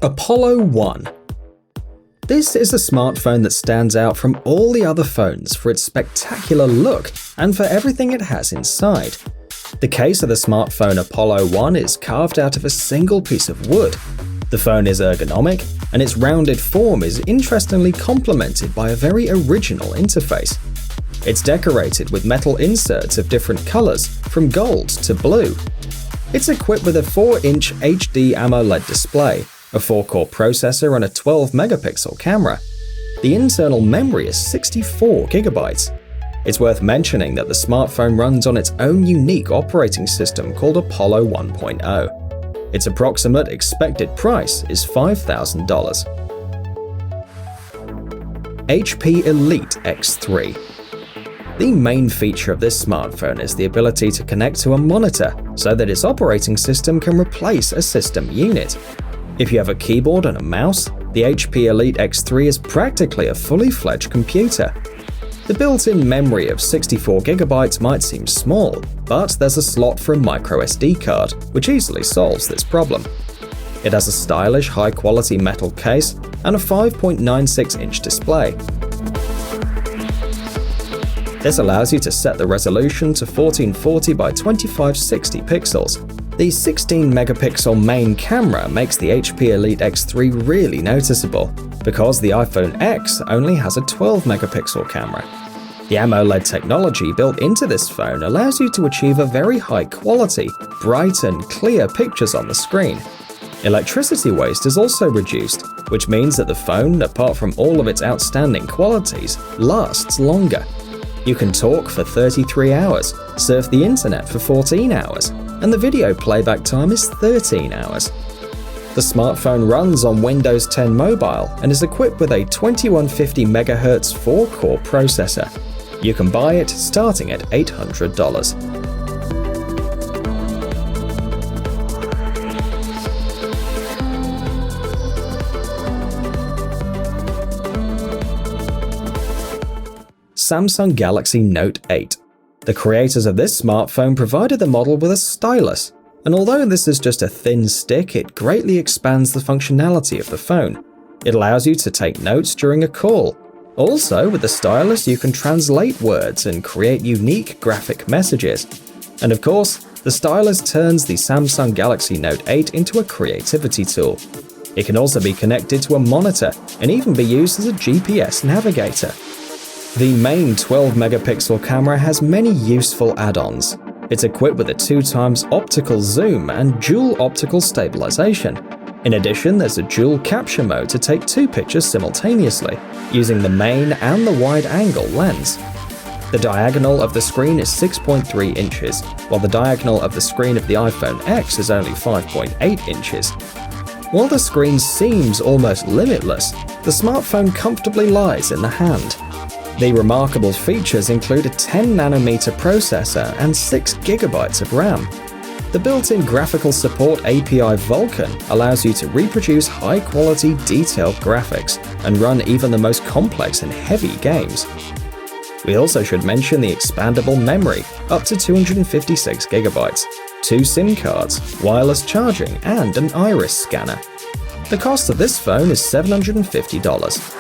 Apollo 1. This is a smartphone that stands out from all the other phones for its spectacular look and for everything it has inside. The case of the smartphone Apollo 1 is carved out of a single piece of wood. The phone is ergonomic, and its rounded form is interestingly complemented by a very original interface. It's decorated with metal inserts of different colors, from gold to blue. It's equipped with a 4-inch HD AMOLED display, a 4-core processor and a 12-megapixel camera. The internal memory is 64 GB. It's worth mentioning that the smartphone runs on its own unique operating system called Apollo 1.0. Its approximate expected price is $5,000. HP Elite X3. The main feature of this smartphone is the ability to connect to a monitor so that its operating system can replace a system unit. If you have a keyboard and a mouse, the HP Elite X3 is practically a fully fledged computer. The built-in memory of 64 GB might seem small, but there's a slot for a microSD card, which easily solves this problem. It has a stylish, high-quality metal case and a 5.96-inch display. This allows you to set the resolution to 1440 by 2560 pixels. The 16-megapixel main camera makes the HP Elite X3 really noticeable, because the iPhone X only has a 12-megapixel camera. The AMOLED technology built into this phone allows you to achieve a very high-quality, bright and clear pictures on the screen. Electricity waste is also reduced, which means that the phone, apart from all of its outstanding qualities, lasts longer. You can talk for 33 hours, surf the internet for 14 hours, and the video playback time is 13 hours. The smartphone runs on Windows 10 Mobile and is equipped with a 2150 MHz 4-core processor. You can buy it starting at $800. Samsung Galaxy Note 8. The creators of this smartphone provided the model with a stylus, and although this is just a thin stick, it greatly expands the functionality of the phone. It allows you to take notes during a call. Also, with the stylus, you can translate words and create unique graphic messages. And of course, the stylus turns the Samsung Galaxy Note 8 into a creativity tool. It can also be connected to a monitor and even be used as a GPS navigator. The main 12-megapixel camera has many useful add-ons. It's equipped with a 2x optical zoom and dual optical stabilization. In addition, there's a dual capture mode to take 2 pictures simultaneously, using the main and the wide-angle lens. The diagonal of the screen is 6.3 inches, while the diagonal of the screen of the iPhone X is only 5.8 inches. While the screen seems almost limitless, the smartphone comfortably lies in the hand. The remarkable features include a 10nm processor and 6 GB of RAM. The built-in graphical support API Vulkan allows you to reproduce high-quality, detailed graphics and run even the most complex and heavy games. We also should mention the expandable memory, up to 256 GB, 2 SIM cards, wireless charging, and an iris scanner. The cost of this phone is $750.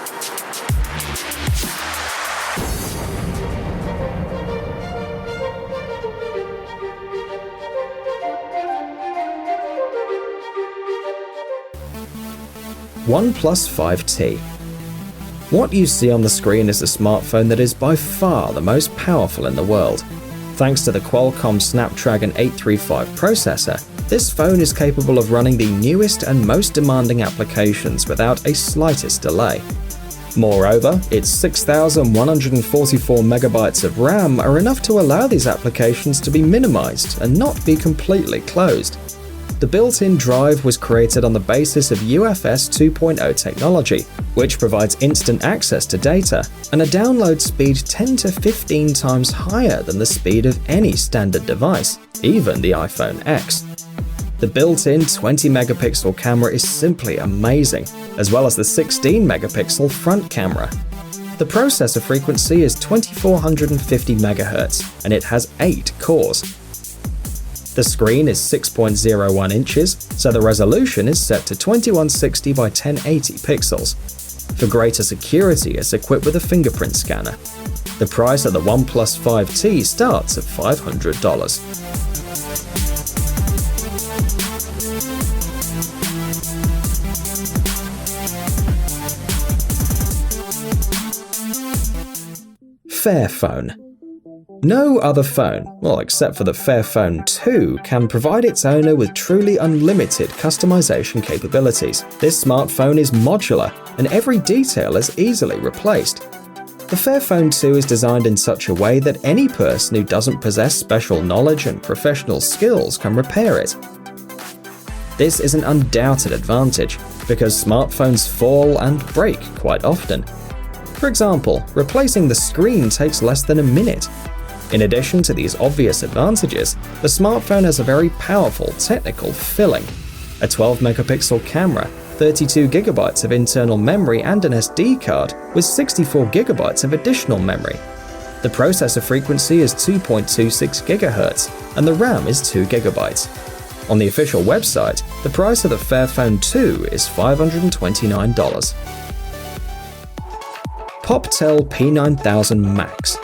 OnePlus 5T. What you see on the screen is a smartphone that is by far the most powerful in the world. Thanks to the Qualcomm Snapdragon 835 processor, this phone is capable of running the newest and most demanding applications without a slightest delay. Moreover, its 6,144 megabytes of RAM are enough to allow these applications to be minimized and not be completely closed. The built-in drive was created on the basis of UFS 2.0 technology, which provides instant access to data and a download speed 10 to 15 times higher than the speed of any standard device, even the iPhone X. The built-in 20-megapixel camera is simply amazing, as well as the 16-megapixel front camera. The processor frequency is 2450 MHz, and it has 8 cores. The screen is 6.01 inches, so the resolution is set to 2160 by 1080 pixels. For greater security, it's equipped with a fingerprint scanner. The price of the OnePlus 5T starts at $500. Fairphone. No other phone, well except for the Fairphone 2, can provide its owner with truly unlimited customization capabilities. This smartphone is modular, and every detail is easily replaced. The Fairphone 2 is designed in such a way that any person who doesn't possess special knowledge and professional skills can repair it. This is an undoubted advantage, because smartphones fall and break quite often. For example, replacing the screen takes less than a minute. In addition to these obvious advantages, the smartphone has a very powerful technical filling. A 12-megapixel camera, 32GB of internal memory and an SD card with 64GB of additional memory. The processor frequency is 2.26 GHz and the RAM is 2GB. On the official website, the price of the Fairphone 2 is $529. PopTel P9000 Max.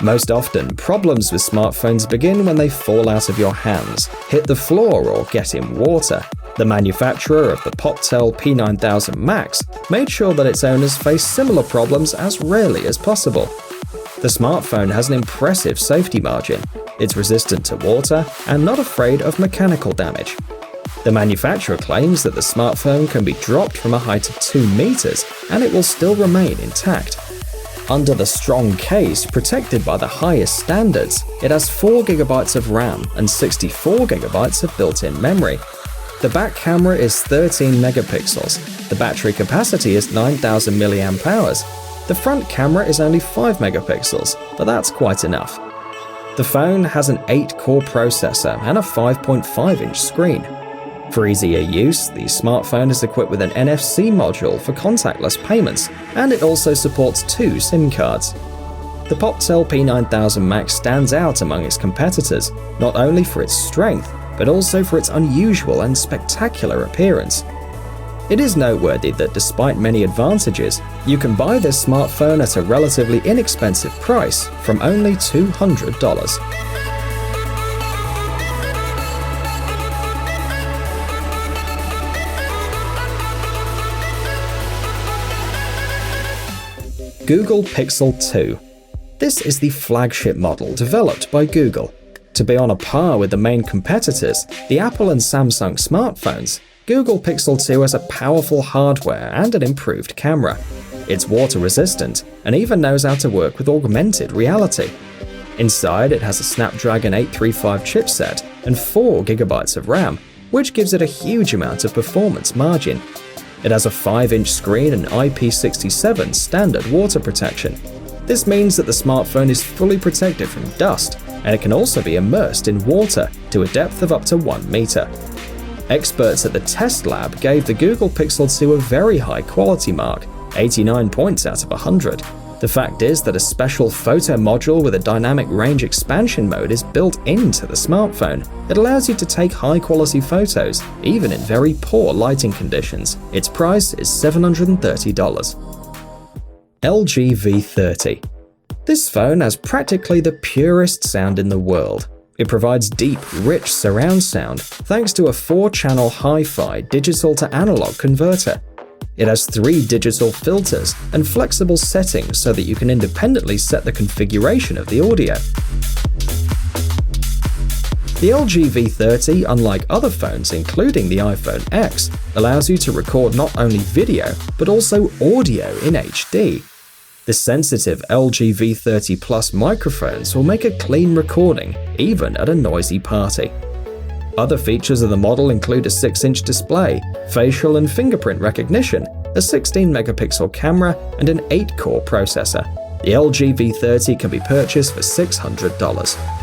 Most often, problems with smartphones begin when they fall out of your hands, hit the floor or get in water. The manufacturer of the PopTel P9000 Max made sure that its owners face similar problems as rarely as possible. The smartphone has an impressive safety margin. It's resistant to water and not afraid of mechanical damage. The manufacturer claims that the smartphone can be dropped from a height of 2 meters and it will still remain intact. Under the strong case, protected by the highest standards, it has 4GB of RAM and 64GB of built-in memory. The back camera is 13 megapixels. The battery capacity is 9000 mAh. The front camera is only 5 megapixels, but that's quite enough. The phone has an 8-core processor and a 5.5-inch screen. For easier use, the smartphone is equipped with an NFC module for contactless payments, and it also supports 2 SIM cards. The PopTel P9000 Max stands out among its competitors, not only for its strength, but also for its unusual and spectacular appearance. It is noteworthy that despite many advantages, you can buy this smartphone at a relatively inexpensive price from only $200. Google Pixel 2. This is the flagship model developed by Google. To be on a par with the main competitors, the Apple and Samsung smartphones, Google Pixel 2 has a powerful hardware and an improved camera. It's water resistant and even knows how to work with augmented reality. Inside, it has a Snapdragon 835 chipset and 4GB of RAM, which gives it a huge amount of performance margin. It has a 5-inch screen and IP67 standard water protection. This means that the smartphone is fully protected from dust, and it can also be immersed in water to a depth of up to 1 meter. Experts at the test lab gave the Google Pixel 2 a very high quality mark, 89 points out of 100. The fact is that a special photo module with a dynamic range expansion mode is built into the smartphone. It allows you to take high-quality photos, even in very poor lighting conditions. Its price is $730. LG V30. This phone has practically the purest sound in the world. It provides deep, rich surround sound thanks to a 4-channel hi-fi digital-to-analog converter. It has 3 digital filters and flexible settings so that you can independently set the configuration of the audio. The LG V30, unlike other phones including the iPhone X, allows you to record not only video but also audio in HD. The sensitive LG V30 Plus microphones will make a clean recording even at a noisy party. Other features of the model include a 6-inch display, facial and fingerprint recognition, a 16-megapixel camera, and an 8-core processor. The LG V30 can be purchased for $600.